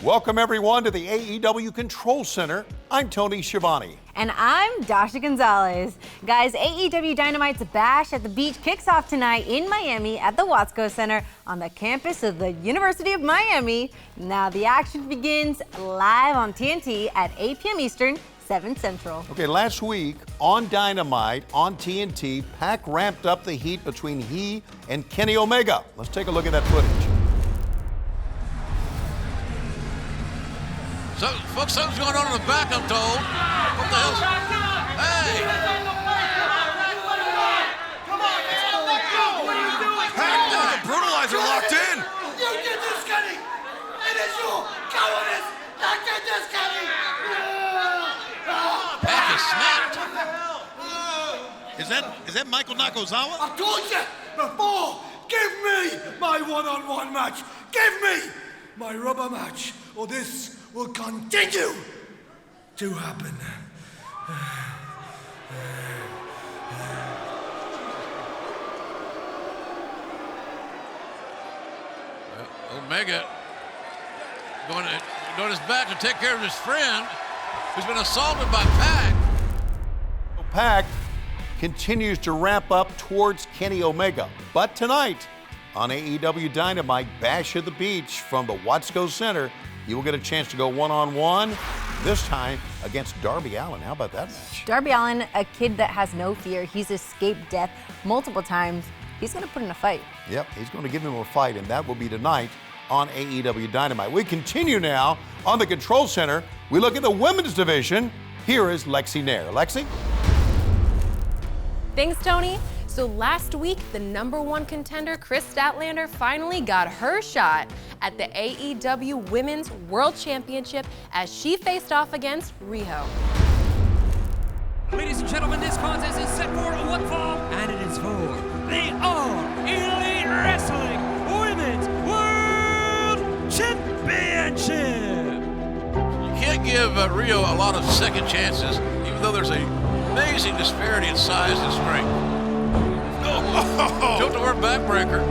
Welcome, everyone, to the AEW Control Center. I'm Tony Schiavone. And I'm Dasha Gonzalez. Guys, AEW Dynamite's Bash at the Beach kicks off tonight in Miami at the Watsco Center on the campus of the University of Miami. Now, the action begins live on TNT at 8 p.m. Eastern, 7 Central. Okay, last week on Dynamite on TNT, Pac ramped up the heat between he and Kenny Omega. Let's take a look at that footage. So, folks, something's going on in the back, I'm told. What the hell's... Hey! Pac with the brutalizer locked in! You did this, Kenny! It is you, cowardice, that did this, Kenny! Pac is snapped. Is that Michael Nakazawa? I told you before, give me my one-on-one match! Give me my rubber match, or this will continue to happen. Omega going his back to take care of his friend who's been assaulted by Pac. Pac continues to ramp up towards Kenny Omega. But tonight on AEW Dynamite Bash at the Beach from the Watsco Center, you will get a chance to go one-on-one, this time against Darby Allin. How about that match? Darby Allin, a kid that has no fear. He's escaped death multiple times. He's going to put in a fight. Yep, he's going to give him a fight, and that will be tonight on AEW Dynamite. We continue now on the Control Center. We look at the women's division. Here is Lexi Nair. Lexi? Thanks, Tony. So last week, the #1 contender, Kris Statlander, finally got her shot at the AEW Women's World Championship as she faced off against Riho. Ladies and gentlemen, this contest is set for one fall, and it is for the All Elite Wrestling Women's World Championship. You can't give Riho a lot of second chances, even though there's an amazing disparity in size and strength. Tilt to her backbreaker.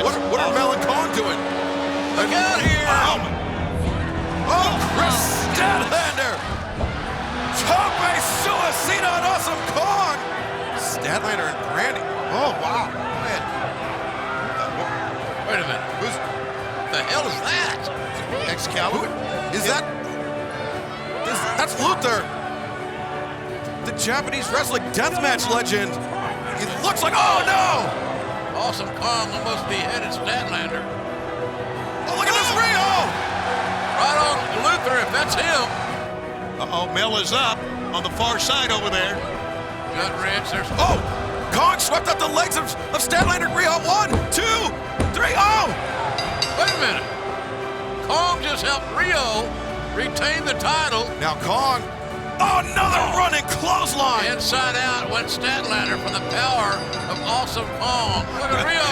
What are Mel and Khan doing? Look out here! Oh, Kris Statlander! Tope Suicida on Awesome Kong! Statlander and Brandy. Oh, wow. Wait a minute. What the hell is that? Excalibur? Is that... That's Luther! The Japanese wrestling deathmatch legend. It looks like... Oh, no! Awesome Kong almost beheaded Statlander. Oh, look at this Riho! Right on Luther, if that's him. Uh-oh, Mel is up on the far side over there. Gut wrench, there's... Oh! Kong swept up the legs of Statlander and Riho. 1, 2, 3, oh! Wait a minute. Kong just helped Riho retain the title. Now Kong... Oh, another running clothesline! Inside out went Statlander from the power of Awesome Kong. Look at Riho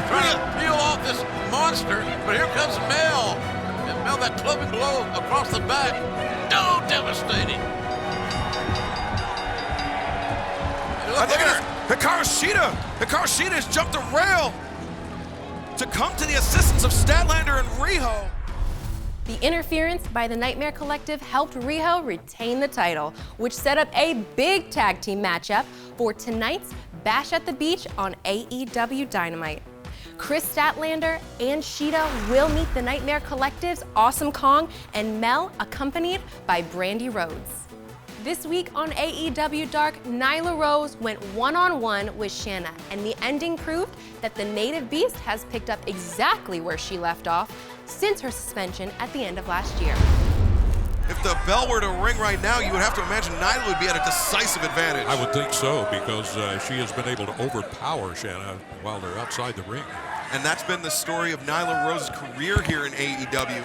trying to peel off this monster, but here comes Mel. And Mel, that clubbing blow across the back. Oh, devastating. Look at this. Hikaru Shida. Hikaru Shida has jumped the rail to come to the assistance of Statlander and Riho. The interference by the Nightmare Collective helped Riho retain the title, which set up a big tag team matchup for tonight's Bash at the Beach on AEW Dynamite. Kris Statlander and Shida will meet the Nightmare Collective's Awesome Kong and Mel, accompanied by Brandy Rhodes. This week on AEW Dark, Nyla Rose went one-on-one with Shanna, and the ending proved that the Native Beast has picked up exactly where she left off since her suspension at the end of last year. If the bell were to ring right now, you would have to imagine Nyla would be at a decisive advantage. I would think so, because she has been able to overpower Shanna while they're outside the ring. And that's been the story of Nyla Rose's career here in AEW.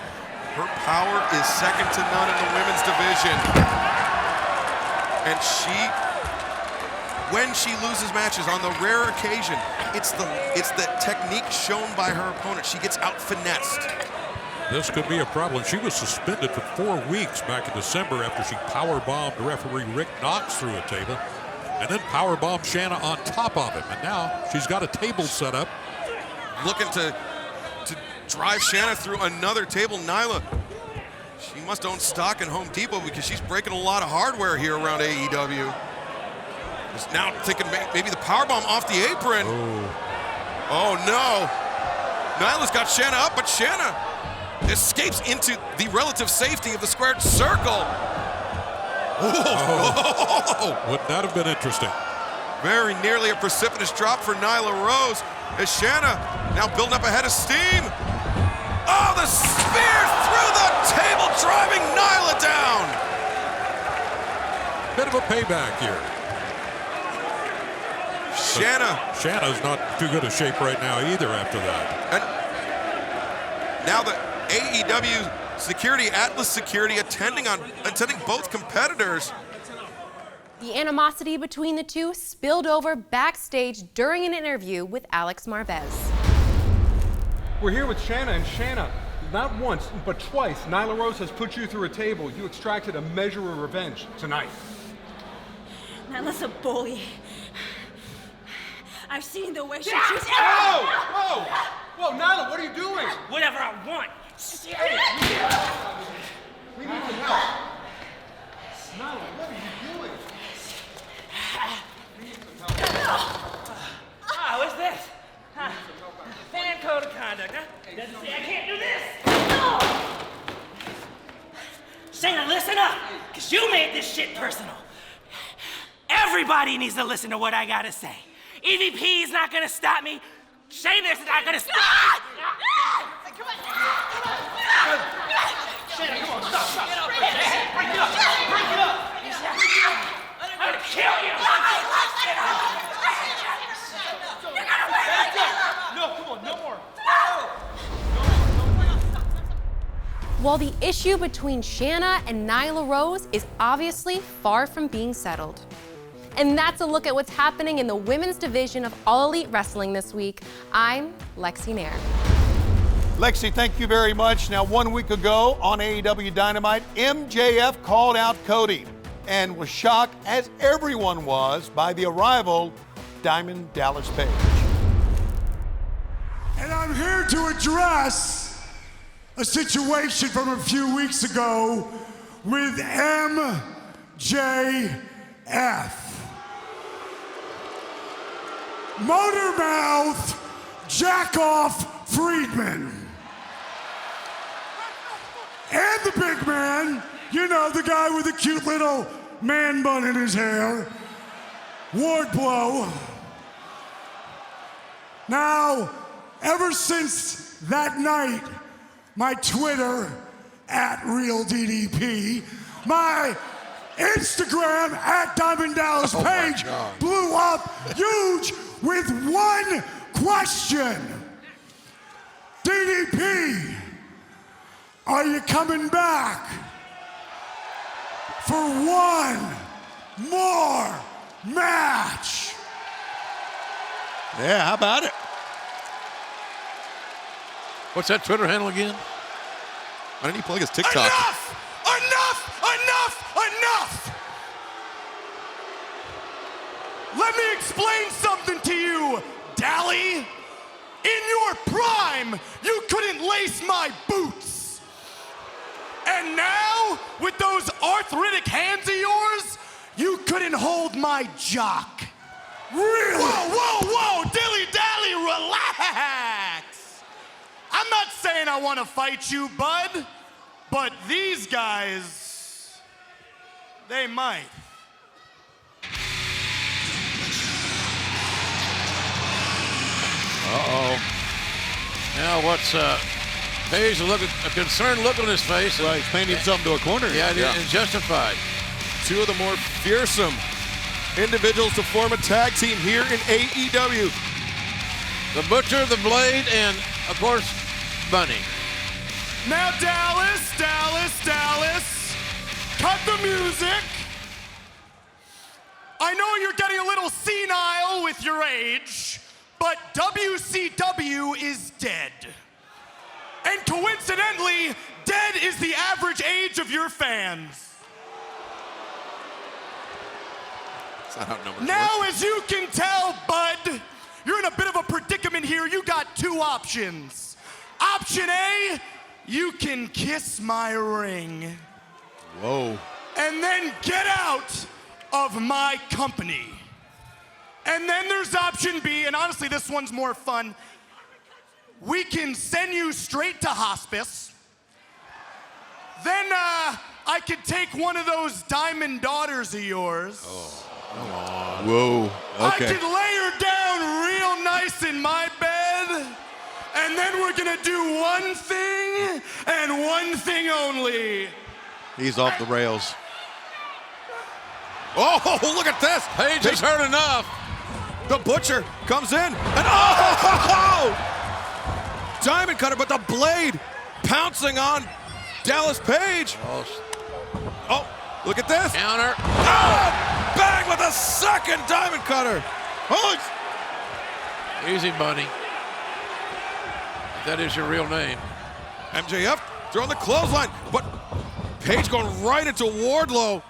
Her power is second to none in the women's division. And when she loses matches, on the rare occasion, it's the technique shown by her opponent. She gets out-finessed. This could be a problem. She was suspended for 4 weeks back in December after she powerbombed referee Rick Knox through a table and then powerbombed Shanna on top of him. And now she's got a table set up. Looking to drive Shanna through another table. Nyla She must own stock in Home Depot because she's breaking a lot of hardware here around AEW. Is now thinking maybe the powerbomb off the apron. Oh no. Nyla's got Shanna up, but Shanna escapes into the relative safety of the squared circle. Wouldn't that have been interesting? Very nearly a precipitous drop for Nyla Rose as Shanna now building up a head of steam. Oh, the spear through the table, driving Nyla down. Bit of a payback here. Shanna's not too good a shape right now either after that. And now the AEW security, Atlas Security, attending both competitors. The animosity between the two spilled over backstage during an interview with Alex Marvez. We're here with Shanna, and Shanna, not once, but twice, Nyla Rose has put you through a table. You extracted a measure of revenge tonight. Nyla's a bully. I've seen the way she Yeah. treats. Whoa! Nyla, what are you doing? Whatever I want. We need some help. Nyla, what are you doing? We need some help. What's this? Fan code of conduct, huh? Doesn't say I can't do this. Shayna, listen up, because you made this shit personal. Everybody needs to listen to what I gotta say. EVP is not gonna stop me. Shayna's not gonna stop me. Come on. Shayna, come on, stop. Break it up. I'm gonna kill you. No, come on, no more. While the issue between Shanna and Nyla Rose is obviously far from being settled. And that's a look at what's happening in the women's division of All Elite Wrestling this week. I'm Lexi Nair. Lexi, thank you very much. Now, 1 week ago on AEW Dynamite, MJF called out Cody and was shocked, as everyone was, by the arrival of Diamond Dallas Page. And I'm here to address a situation from a few weeks ago with MJF. Motormouth Jackoff Friedman. And the big man, you know, the guy with the cute little man bun in his hair, Wardlow. Now, ever since that night, my Twitter, @RealDDP, my Instagram, @DiamondDallasPage, blew up huge with one question. DDP, are you coming back for one more match? Yeah, how about it? What's that Twitter handle again? Why didn't he plug his TikTok? Enough! Let me explain something to you, Dally. In your prime, you couldn't lace my boots. And now, with those arthritic hands of yours, you couldn't hold my jock. Really? Whoa, dilly-dally, relax. I'm not saying I want to fight you, bud, but these guys, they might. Uh-oh. Now what's Page a concerned look on his face. Well, he's painting himself into a corner. Yeah, and justified. Two of the more fearsome individuals to form a tag team here in AEW. The Butcher, the Blade, and, of course, Bunny. Now, Dallas, cut the music. I know you're getting a little senile with your age, but WCW is dead. And coincidentally, dead is the average age of your fans. That's not how numbers Now, work. as you can tell, bud, you're in a bit of a predicament here. You got two options. Option A, you can kiss my ring. Whoa. And then get out of my company. And then there's option B, and honestly, this one's more fun. We can send you straight to hospice. Then I could take one of those diamond daughters of yours. Oh, come on. Whoa. Okay. I could lay her down real nice in my bed, and then we're gonna do one thing and one thing only. He's off the rails. Oh, look at this. Paige has heard enough. The Butcher comes in, and oh! Diamond cutter, but the blade pouncing on Dallas Page. Oh, look at this. Counter. Oh, bang with a second diamond cutter. Oh, Easy, buddy. That is your real name. MJF throwing the clothesline, but Page going right into Wardlow.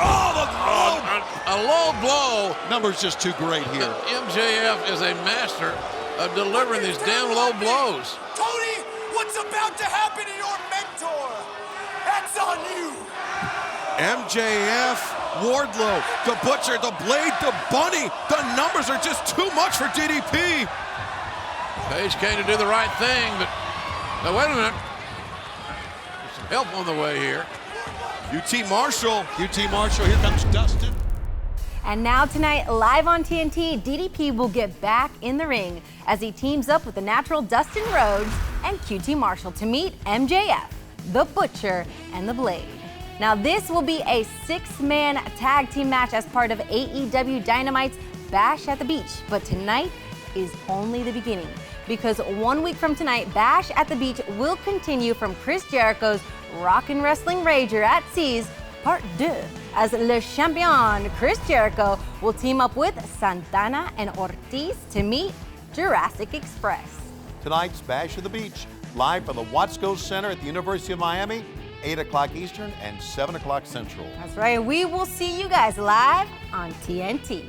Oh, A low blow. Numbers just too great here. MJF is a master of delivering these damn low blows. Tony, what's about to happen to your mentor? That's on you. MJF, Wardlow, the Butcher, the Blade, the Bunny. The numbers are just too much for DDP. Page came to do the right thing, but now wait a minute. There's some help on the way here. QT Marshall, here comes Dustin. And now tonight, live on TNT, DDP will get back in the ring as he teams up with the natural Dustin Rhodes and QT Marshall to meet MJF, the Butcher, and the Blade. Now this will be a 6-man tag team match as part of AEW Dynamite's Bash at the Beach, but tonight is only the beginning because 1 week from tonight, Bash at the Beach will continue from Chris Jericho's Rockin' Wrestling Rager at Seas Part 2, as Le Champion Chris Jericho will team up with Santana and Ortiz to meet Jurassic Express. Tonight's Bash of the Beach, live from the Watsco Center at the University of Miami, 8 o'clock Eastern and 7 o'clock Central. That's right, we will see you guys live on TNT.